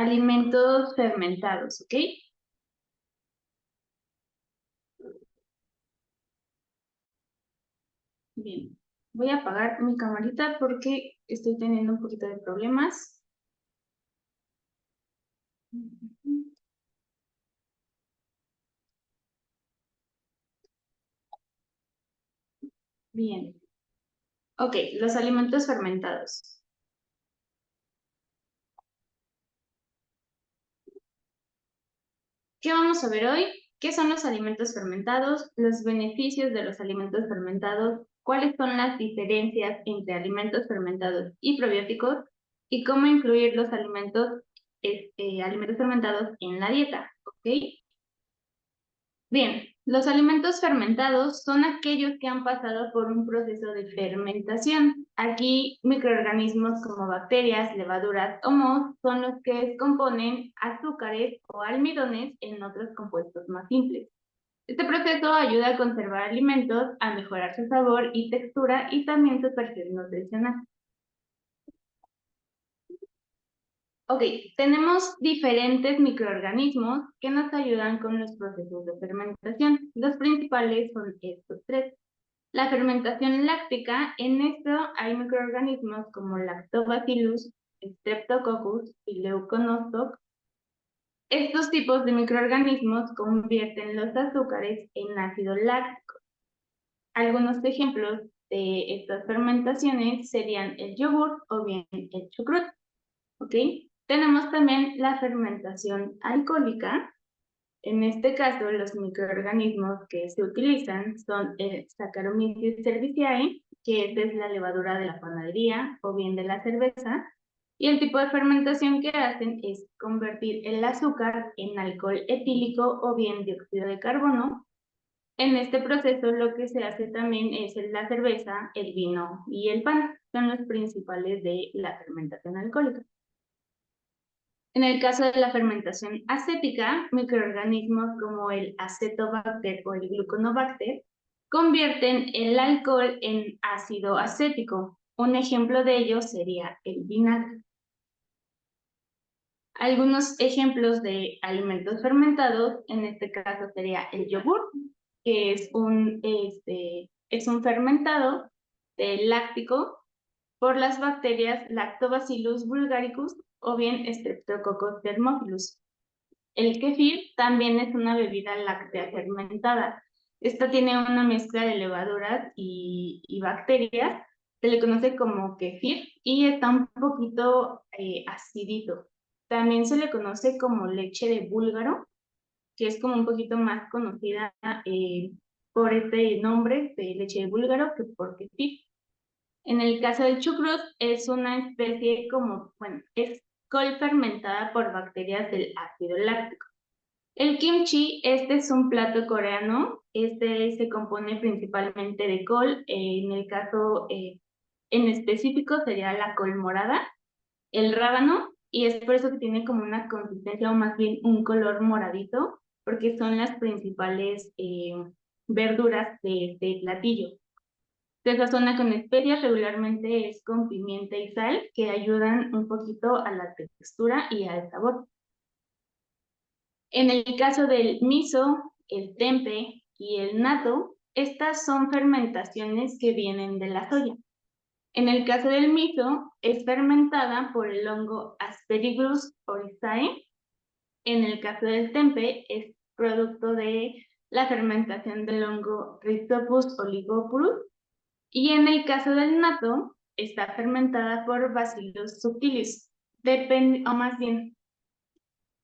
alimentos fermentados, ¿ok? Bien, voy a apagar mi camarita porque estoy teniendo un poquito de problemas. Bien. Ok, los alimentos fermentados. ¿Qué vamos a ver hoy? ¿Qué son los alimentos fermentados? Los beneficios de los alimentos fermentados. ¿Cuáles son las diferencias entre alimentos fermentados y probióticos? Y cómo incluir los alimentos fermentados en la dieta, ¿ok? Bien, los alimentos fermentados son aquellos que han pasado por un proceso de fermentación. Aquí microorganismos como bacterias, levaduras o mohos son los que descomponen azúcares o almidones en otros compuestos más simples. Este proceso ayuda a conservar alimentos, a mejorar su sabor y textura y también su perfil nutricional. Ok, tenemos diferentes microorganismos que nos ayudan con los procesos de fermentación. Los principales son estos tres. La fermentación láctica, en esto hay microorganismos como Lactobacillus, Streptococcus y Leuconostoc. Estos tipos de microorganismos convierten los azúcares en ácido láctico. Algunos ejemplos de estas fermentaciones serían el yogur o bien el chucrut. ¿Ok? Tenemos también la fermentación alcohólica. En este caso, los microorganismos que se utilizan son el Saccharomyces cerevisiae, que es la levadura de la panadería o bien de la cerveza, y el tipo de fermentación que hacen es convertir el azúcar en alcohol etílico o bien dióxido de carbono. En este proceso lo que se hace también es la cerveza, el vino y el pan. Son los principales de la fermentación alcohólica. En el caso de la fermentación acética, microorganismos como el acetobacter o el gluconobacter convierten el alcohol en ácido acético. Un ejemplo de ello sería el vinagre. Algunos ejemplos de alimentos fermentados, en este caso sería el yogur, que es un fermentado láctico por las bacterias Lactobacillus bulgaricus o bien Streptococcus thermophilus. El kefir también es una bebida láctea fermentada. Esta tiene una mezcla de levaduras y bacterias. Se le conoce como kefir y está un poquito acidito. También se le conoce como leche de búlgaro, que es como un poquito más conocida por este nombre de leche de búlgaro que por kefir. En el caso del chucrut, es una especie como, bueno, es col fermentada por bacterias del ácido láctico. El kimchi, este es un plato coreano, este se compone principalmente de col, en el caso en específico sería la col morada, el rábano, y es por eso que tiene como una consistencia o más bien un color moradito, porque son las principales verduras de este platillo. Se sazona con especias, regularmente es con pimienta y sal, que ayudan un poquito a la textura y al sabor. En el caso del miso, el tempe y el natto, estas son fermentaciones que vienen de la soya. En el caso del miso, es fermentada por el hongo Aspergillus oryzae. En el caso del tempe, es producto de la fermentación del hongo Rhizopus oligopurus. Y en el caso del natto, está fermentada por Bacillus subtilis. O más bien,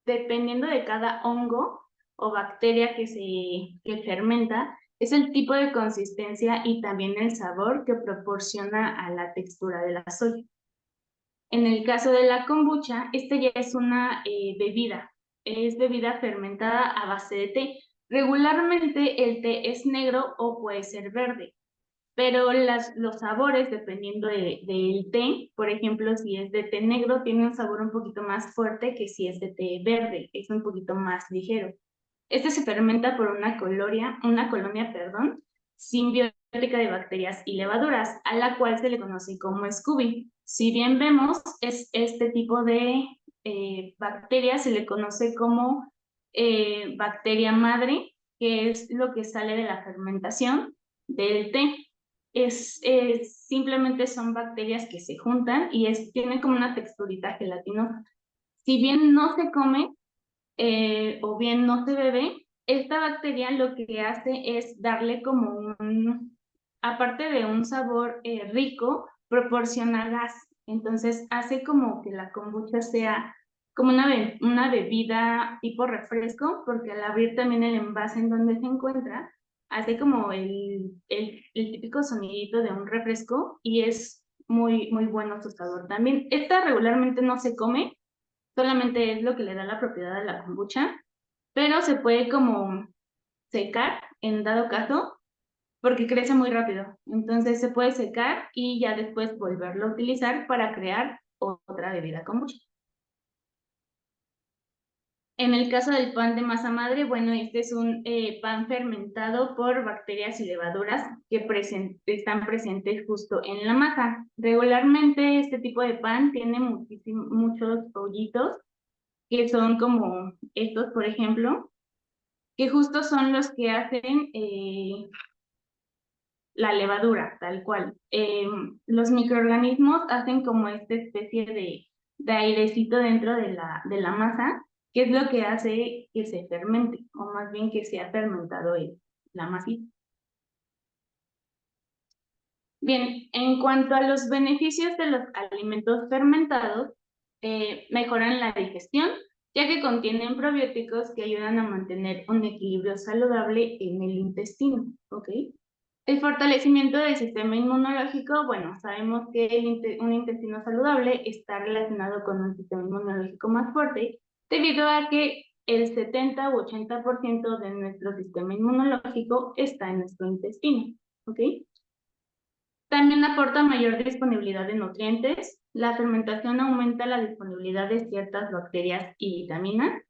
dependiendo de cada hongo o bacteria que fermenta, es el tipo de consistencia y también el sabor que proporciona a la textura de la soya. En el caso de la kombucha, esta ya es una es bebida fermentada a base de té. Regularmente el té es negro o puede ser verde, pero los sabores, dependiendo del té, por ejemplo, si es de té negro, tiene un sabor un poquito más fuerte que si es de té verde, es un poquito más ligero. Este se fermenta por una colonia, perdón, simbiótica de bacterias y levaduras, a la cual se le conoce como SCOBY. Si bien vemos, es este tipo de bacterias se le conoce como bacteria madre, que es lo que sale de la fermentación del té. Simplemente son bacterias que se juntan y tienen como una texturita gelatinosa. Si bien no se come o bien no se bebe, esta bacteria lo que hace es darle como aparte de un sabor rico, proporciona gas. Entonces hace como que la kombucha sea como una bebida tipo refresco, porque al abrir también el envase en donde se encuentra, hace como el típico sonidito de un refresco y es muy, muy bueno su sabor también. Esta regularmente no se come, solamente es lo que le da la propiedad a la kombucha, pero se puede como secar en dado caso porque crece muy rápido. Entonces se puede secar y ya después volverlo a utilizar para crear otra bebida kombucha. En el caso del pan de masa madre, bueno, este es un pan fermentado por bacterias y levaduras que están presentes justo en la masa. Regularmente este tipo de pan tiene muchos hoyitos, que son como estos, por ejemplo, que justo son los que hacen la levadura, tal cual. Los microorganismos hacen como esta especie de airecito dentro de la masa, que es lo que hace que se fermente, o más bien que se ha fermentado la masita. Bien, en cuanto a los beneficios de los alimentos fermentados, mejoran la digestión, ya que contienen probióticos que ayudan a mantener un equilibrio saludable en el intestino, ¿ok? El fortalecimiento del sistema inmunológico, bueno, sabemos que un intestino saludable está relacionado con un sistema inmunológico más fuerte, debido a que el 70 u 80% de nuestro sistema inmunológico está en nuestro intestino, ¿ok? También aporta mayor disponibilidad de nutrientes. La fermentación aumenta la disponibilidad de ciertas bacterias y vitaminas.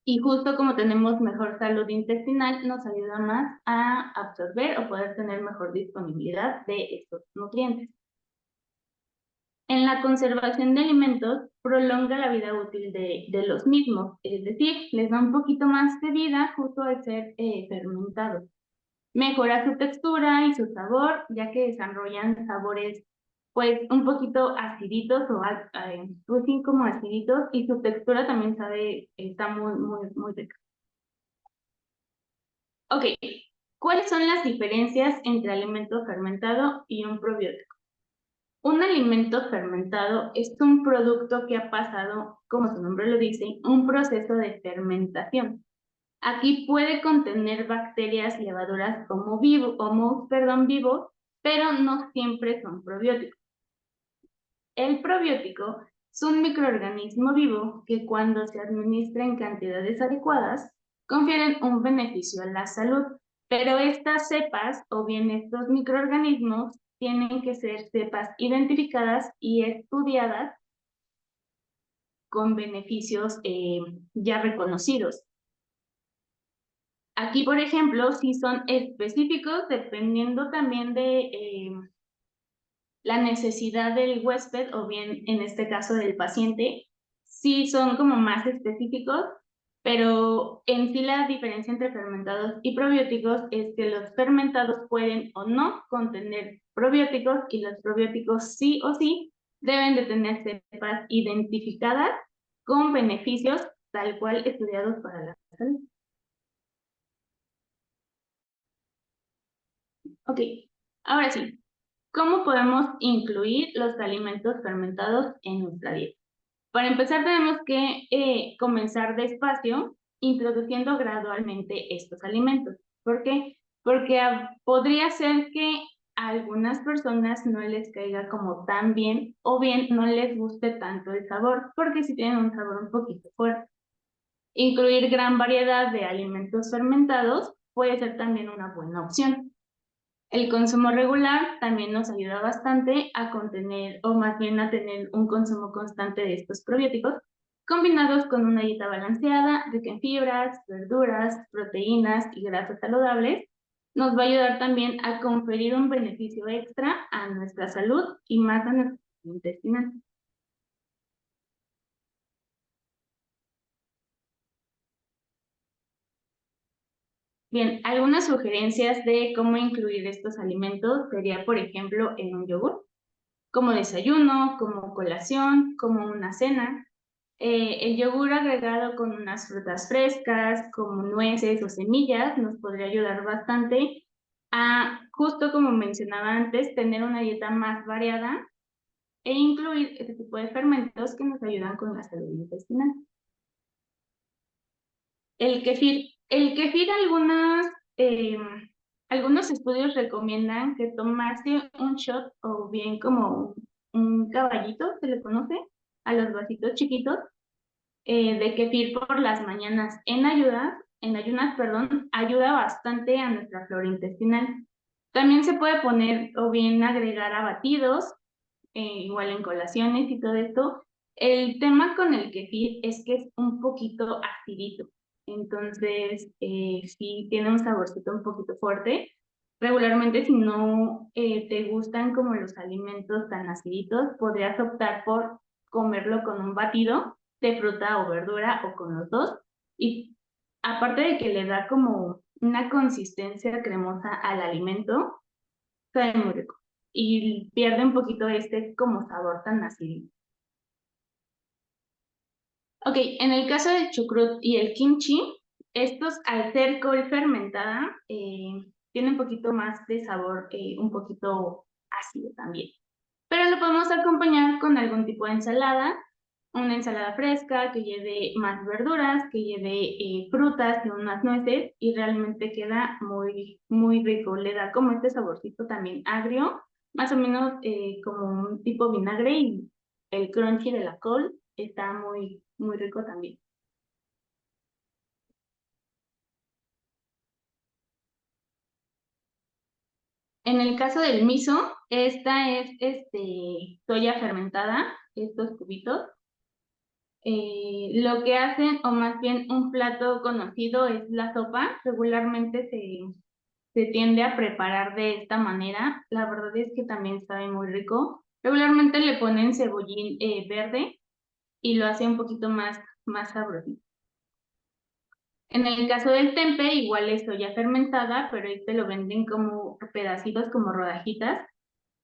Y justo como tenemos mejor salud intestinal, nos ayuda más a absorber o poder tener mejor disponibilidad de estos nutrientes. En la conservación de alimentos, prolonga la vida útil de los mismos, es decir, les da un poquito más de vida justo al ser fermentados. Mejora su textura y su sabor, ya que desarrollan sabores pues un poquito aciditos o pues sí, como aciditos, y su textura también está muy, muy, muy rica. Ok, ¿cuáles son las diferencias entre alimento fermentado y un probiótico? Un alimento fermentado es un producto que ha pasado, como su nombre lo dice, un proceso de fermentación. Aquí puede contener bacterias, levaduras como vivos, pero no siempre son probióticos. El probiótico es un microorganismo vivo que cuando se administra en cantidades adecuadas, confieren un beneficio a la salud, pero estas cepas o bien estos microorganismos tienen que ser cepas identificadas y estudiadas con beneficios ya reconocidos. Aquí, por ejemplo, sí son específicos dependiendo también de la necesidad del huésped o bien en este caso del paciente, sí son como más específicos, pero en sí la diferencia entre fermentados y probióticos es que los fermentados pueden o no contener probióticos y los probióticos sí o sí deben de tener cepas identificadas con beneficios tal cual estudiados para la salud. Ok, ahora sí, ¿cómo podemos incluir los alimentos fermentados en nuestra dieta? Para empezar, tenemos que comenzar despacio, introduciendo gradualmente estos alimentos. ¿Por qué? Porque podría ser que a algunas personas no les caiga como tan bien o bien no les guste tanto el sabor, porque si tienen un sabor un poquito fuerte. Incluir gran variedad de alimentos fermentados puede ser también una buena opción. El consumo regular también nos ayuda bastante a contener, o más bien a tener un consumo constante de estos probióticos, combinados con una dieta balanceada, rica en fibras, verduras, proteínas y grasas saludables, nos va a ayudar también a conferir un beneficio extra a nuestra salud y más a nuestro intestinal. Bien, algunas sugerencias de cómo incluir estos alimentos sería, por ejemplo, en un yogur, como desayuno, como colación, como una cena. El yogur agregado con unas frutas frescas, como nueces o semillas, nos podría ayudar bastante a, justo como mencionaba antes, tener una dieta más variada e incluir este tipo de fermentos que nos ayudan con la salud intestinal. El kefir. El kefir, algunos estudios recomiendan que tomarse un shot o bien como un caballito, se le conoce, a los vasitos chiquitos, de kefir por las mañanas en ayunas, perdón, ayuda bastante a nuestra flora intestinal. También se puede poner o bien agregar a batidos, igual en colaciones y todo esto. El tema con el kefir es que es un poquito acidito, entonces sí tiene un saborcito un poquito fuerte. Regularmente, si no te gustan como los alimentos tan aciditos, podrías optar por comerlo con un batido de fruta o verdura o con los dos. Y aparte de que le da como una consistencia cremosa al alimento, sabe muy rico. Y pierde un poquito este como sabor tan acidito. Ok, en el caso del chucrut y el kimchi, estos al ser col fermentada, tienen un poquito más de sabor, un poquito ácido también. Pero lo podemos acompañar con algún tipo de ensalada, una ensalada fresca que lleve más verduras, que lleve frutas y unas nueces, y realmente queda muy, muy rico. Le da como este saborcito también agrio, más o menos como un tipo vinagre, y el crunchy de la col está muy, muy rico también. En el caso del miso, esta es soya fermentada, estos cubitos. Lo que hacen, o más bien un plato conocido, es la sopa. Regularmente se tiende a preparar de esta manera. La verdad es que también sabe muy rico. Regularmente le ponen cebollín verde y lo hace un poquito más sabroso. En el caso del tempe, igual es soya fermentada, pero este lo venden como pedacitos, como rodajitas.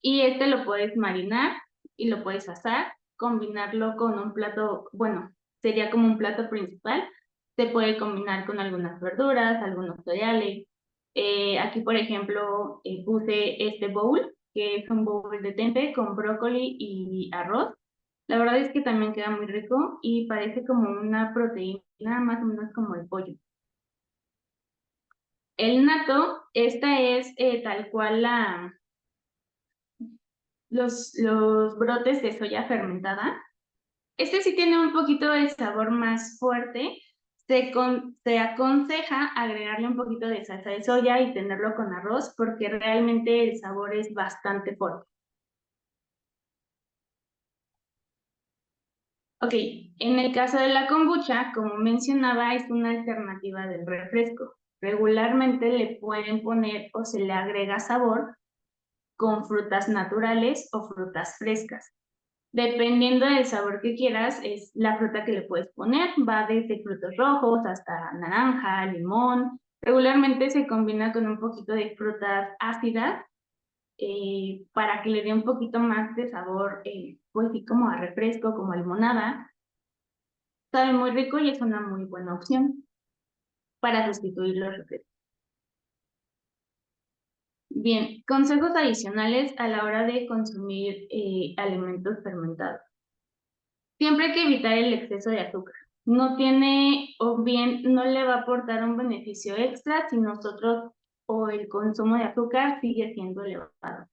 Y este lo puedes marinar y lo puedes asar, combinarlo con un plato, bueno, sería como un plato principal. Se puede combinar con algunas verduras, algunos cereales. Aquí, por ejemplo, puse este bowl, que es un bowl de tempe con brócoli y arroz. La verdad es que también queda muy rico y parece como una proteína, más o menos como el pollo. El natto, esta es tal cual los brotes de soya fermentada. Este sí tiene un poquito de sabor más fuerte. Se aconseja agregarle un poquito de salsa de soya y tenerlo con arroz porque realmente el sabor es bastante fuerte. Ok, en el caso de la kombucha, como mencionaba, es una alternativa del refresco. Regularmente le pueden poner o se le agrega sabor con frutas naturales o frutas frescas. Dependiendo del sabor que quieras, es la fruta que le puedes poner. Va desde frutos rojos hasta naranja, limón. Regularmente se combina con un poquito de frutas ácidas para que le dé un poquito más de sabor, pues sí, como a refresco, como a limonada. Sabe muy rico y es una muy buena opción para sustituir los refrescos. Bien, consejos adicionales a la hora de consumir alimentos fermentados. Siempre hay que evitar el exceso de azúcar. No tiene, o bien no le va a aportar un beneficio extra si nosotros o el consumo de azúcar sigue siendo elevado.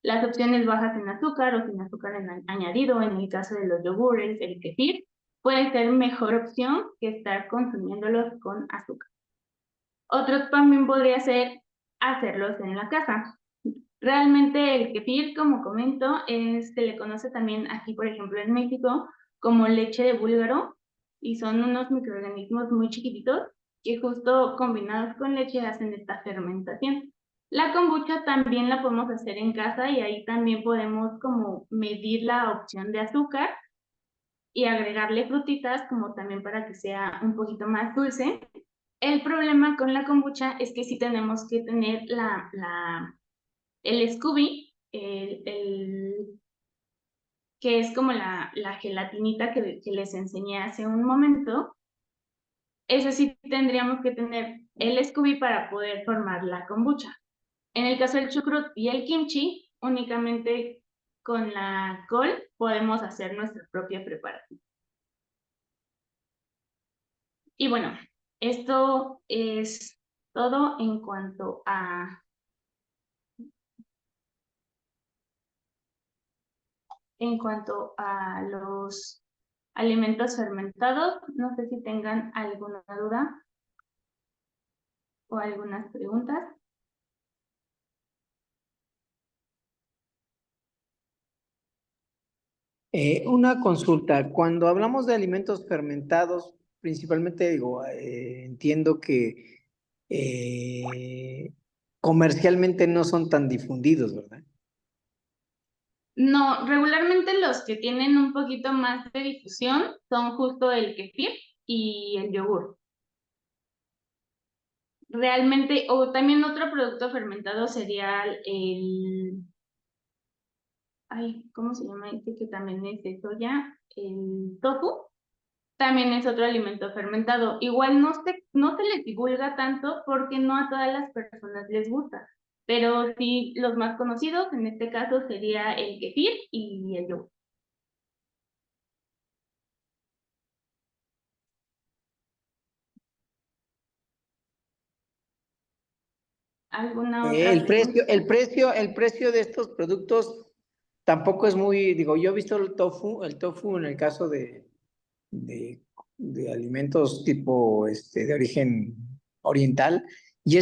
Las opciones bajas en azúcar o sin azúcar añadido, en el caso de los yogures, el kefir, puede ser mejor opción que estar consumiéndolos con azúcar. Otro también podría ser hacerlos en la casa. Realmente el kefir, como comento, se le conoce también aquí, por ejemplo, en México, como leche de búlgaro, y son unos microorganismos muy chiquititos que justo combinados con leche hacen esta fermentación. La kombucha también la podemos hacer en casa y ahí también podemos como medir la opción de azúcar y agregarle frutitas como también para que sea un poquito más dulce. El problema con la kombucha es que sí tenemos que tener el Scooby, que es como la gelatinita que les enseñé hace un momento. Ese sí tendríamos que tener el Scooby para poder formar la kombucha. En el caso del chucrut y el kimchi, únicamente con la col podemos hacer nuestra propia preparación. Y bueno, esto es todo en cuanto a los alimentos fermentados. No sé si tengan alguna duda o algunas preguntas. Una consulta, cuando hablamos de alimentos fermentados, principalmente digo, entiendo que comercialmente no son tan difundidos, ¿verdad? No, regularmente los que tienen un poquito más de difusión son justo el kefir y el yogur. Realmente, o también otro producto fermentado sería ay, ¿cómo se llama este que también es de soya? El tofu. También es otro alimento fermentado. Igual no se les divulga tanto porque no a todas las personas les gusta. Pero sí, los más conocidos en este caso sería el kefir y el yogur. ¿Alguna otra pregunta? El precio de estos productos tampoco es muy, digo, yo he visto el tofu en el caso de, de alimentos tipo de origen oriental, y Ujú.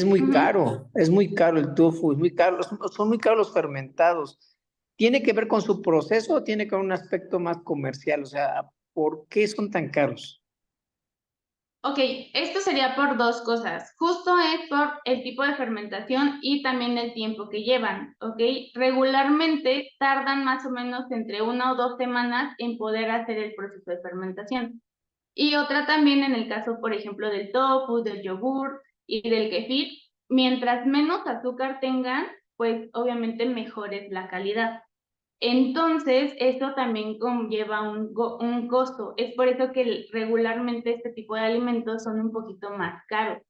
es muy caro el tofu, es muy caro, son muy caros los fermentados. ¿Tiene que ver con su proceso o tiene que ver con un aspecto más comercial? O sea, ¿por qué son tan caros? Ok, esto sería por dos cosas. Justo es por el tipo de fermentación y también el tiempo que llevan, ¿ok? Regularmente tardan más o menos entre 1 o 2 semanas en poder hacer el proceso de fermentación. Y otra también en el caso, por ejemplo, del tofu, del yogur y del kefir, mientras menos azúcar tengan, pues obviamente mejor es la calidad. Entonces, esto también conlleva un costo. Es por eso que regularmente este tipo de alimentos son un poquito más caros.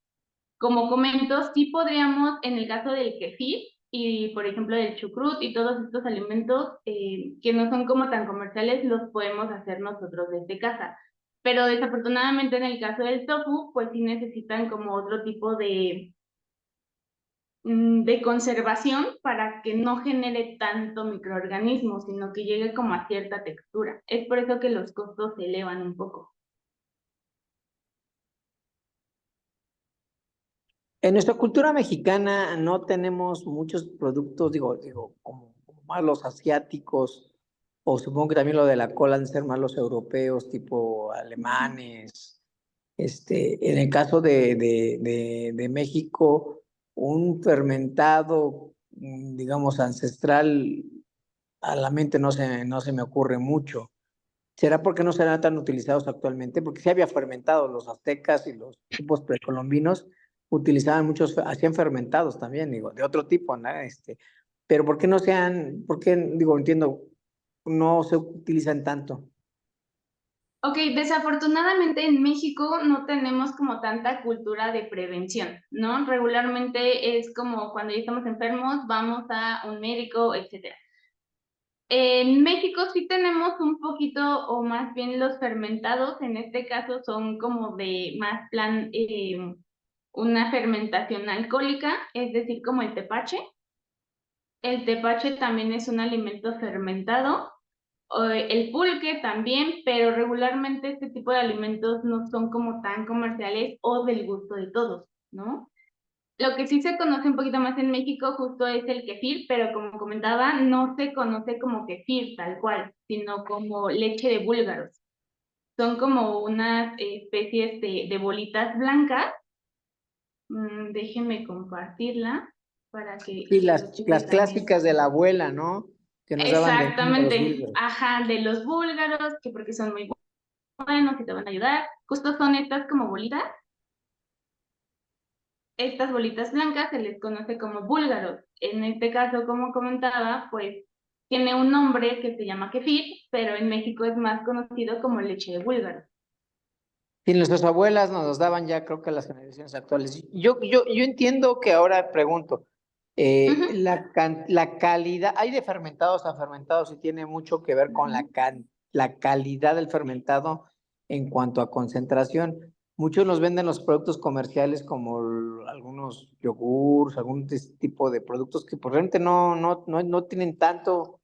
Como comento, sí podríamos, en el caso del kefir y, por ejemplo, del chucrut y todos estos alimentos que no son como tan comerciales, los podemos hacer nosotros desde casa. Pero desafortunadamente en el caso del tofu, pues sí necesitan como otro tipo de conservación para que no genere tanto microorganismo, sino que llegue como a cierta textura. Es por eso que los costos se elevan un poco. En nuestra cultura mexicana no tenemos muchos productos, como más los asiáticos, o supongo que también lo de la cola han de ser más los europeos, tipo alemanes. En el caso de México, un fermentado, digamos, ancestral, a la mente no se me ocurre mucho. ¿Será porque no serán tan utilizados actualmente? Porque sí había fermentados, los aztecas y los grupos precolombinos utilizaban muchos, hacían fermentados también, digo, de otro tipo, ¿no? Pero ¿por qué no sean, por qué, digo, entiendo, no se utilizan tanto? Ok, desafortunadamente en México no tenemos como tanta cultura de prevención, ¿no? Regularmente es como cuando ya estamos enfermos, vamos a un médico, etcétera. En México sí tenemos un poquito, o más bien los fermentados, en este caso son como de más plan, una fermentación alcohólica, es decir, como el tepache. El tepache también es un alimento fermentado, o el pulque también, pero regularmente este tipo de alimentos no son como tan comerciales o del gusto de todos, ¿no? Lo que sí se conoce un poquito más en México justo es el kefir, pero como comentaba, no se conoce como kefir tal cual, sino como leche de búlgaros. Son como unas especies de bolitas blancas. Déjenme compartirla para Sí, que lo cheque las también. clásicas de la abuela, ¿no? Que nos daban de niño los Exactamente, búlgaros. ajá, de los búlgaros, que porque son muy buenos y te van a ayudar. Justo son estas como bolitas. estas bolitas blancas se les conoce como búlgaros. En este caso, como comentaba, pues tiene un nombre que se llama kefir, pero en México es más conocido como leche de búlgaro. Y nuestras abuelas nos los daban ya, creo que las generaciones actuales. Yo entiendo que ahora pregunto, Ujú. la calidad, hay de fermentados a fermentados y tiene mucho que ver con la calidad del fermentado en cuanto a concentración. Muchos nos venden los productos comerciales como algunos yogurts, algún tipo de productos que pues, realmente no tienen tanto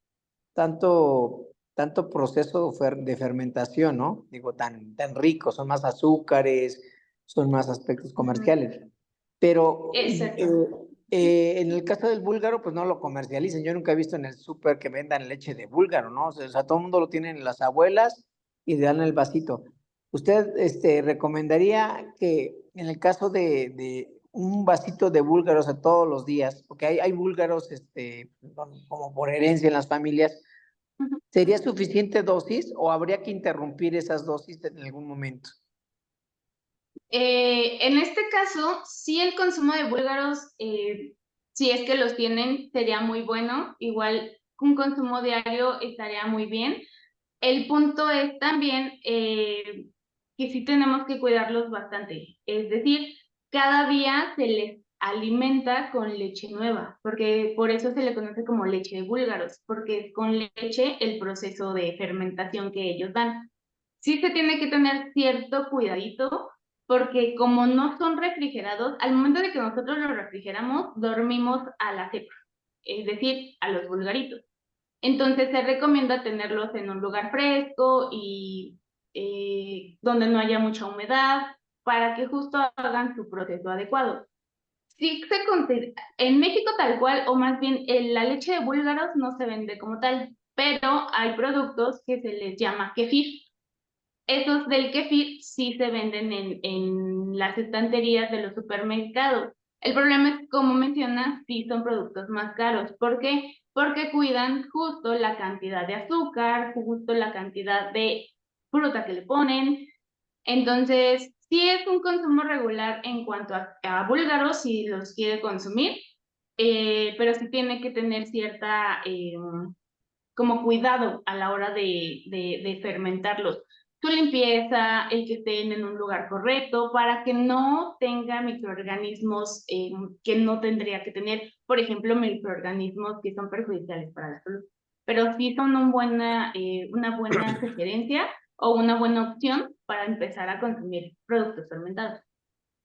proceso de fermentación, ¿no? Digo, tan rico, son más azúcares, son más aspectos Ujú. comerciales. Pero Exacto. en el caso del búlgaro, pues no lo comercializan. Yo nunca he visto en el súper que vendan leche de búlgaro, ¿no? O sea, todo el mundo lo tienen las abuelas y le dan el vasito. ¿Usted recomendaría que en el caso de un vasito de búlgaros a todos los días, porque hay búlgaros como por herencia en las familias, Ujú. ¿sería suficiente dosis o habría que interrumpir esas dosis en algún momento? En este caso, sí el consumo de búlgaros, si es que los tienen, sería muy bueno. Igual un consumo diario estaría muy bien. El punto es también que sí tenemos que cuidarlos bastante. Es decir, cada día se les alimenta con leche nueva, porque por eso se le conoce como leche de búlgaros, porque es con leche el proceso de fermentación que ellos dan. Sí se tiene que tener cierto cuidadito, porque como no son refrigerados, al momento de que nosotros los refrigeramos, dormimos a la cepa, es decir, a los vulgaritos. Entonces se recomienda tenerlos en un lugar fresco y donde no haya mucha humedad para que justo hagan su proceso adecuado. Sí se considera, en México tal cual, o más bien la leche de búlgaros no se vende como tal, pero hay productos que se les llama kefir. Esos del kefir sí se venden en las estanterías de los supermercados. El problema es, como mencionas, sí son productos más caros. ¿Por qué? Porque cuidan justo la cantidad de azúcar, justo la cantidad de fruta que le ponen. Entonces, sí es un consumo regular en cuanto a búlgaros si los quiere consumir, pero sí tiene que tener cierta como cuidado a la hora de fermentarlos. Su limpieza, el que estén en un lugar correcto, para que no tenga microorganismos que no tendría que tener, por ejemplo, microorganismos que son perjudiciales para la salud. Pero sí son una buena sugerencia o una buena opción para empezar a consumir productos fermentados.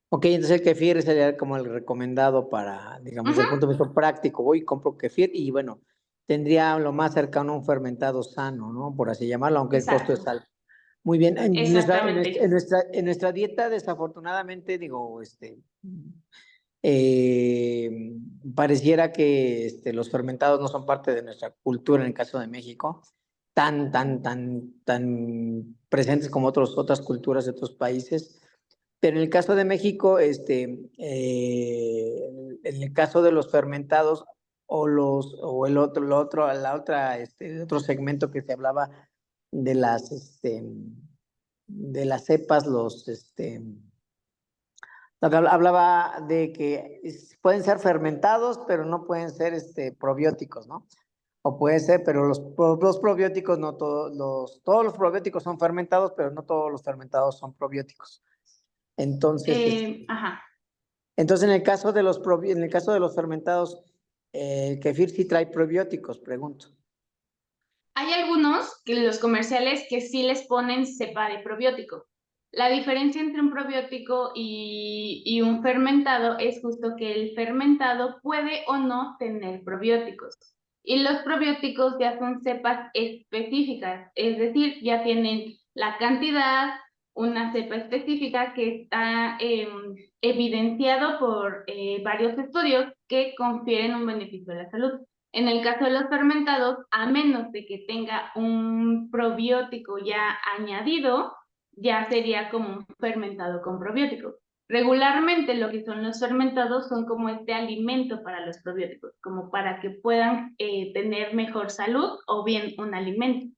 Ok, entonces el kefir sería como el recomendado para, digamos, desde Ujú. el punto de vista práctico. Voy y compro kefir y bueno, tendría lo más cercano a un fermentado sano, ¿no? Por así llamarlo, aunque el costo es Exacto, alto. Muy bien, exactamente. en nuestra dieta, desafortunadamente, digo, eh, pareciera que los fermentados no son parte de nuestra cultura en el caso de México, tan presentes como otras culturas de otros países. Pero en el caso de México, en el caso de los fermentados o el otro segmento que se hablaba de de las cepas, hablaba de que pueden ser fermentados, pero no pueden ser probióticos, ¿no? O puede ser, pero los probióticos, no todos los probióticos son fermentados, pero no todos los fermentados son probióticos. Entonces, Ajá. entonces, en el caso de los fermentados, el kefir sí trae probióticos, pregunto. Hay algunos, que los comerciales, que sí les ponen cepa de probiótico. La diferencia entre un probiótico y un fermentado es justo que el fermentado puede o no tener probióticos. Y los probióticos ya son cepas específicas, es decir, ya tienen la cantidad, una cepa específica que está evidenciado por varios estudios que confieren un beneficio a la salud. En el caso de los fermentados, a menos de que tenga un probiótico ya añadido, ya sería como un fermentado con probiótico. Regularmente lo que son los fermentados son como este alimento para los probióticos, como para que puedan tener mejor salud o bien un alimento.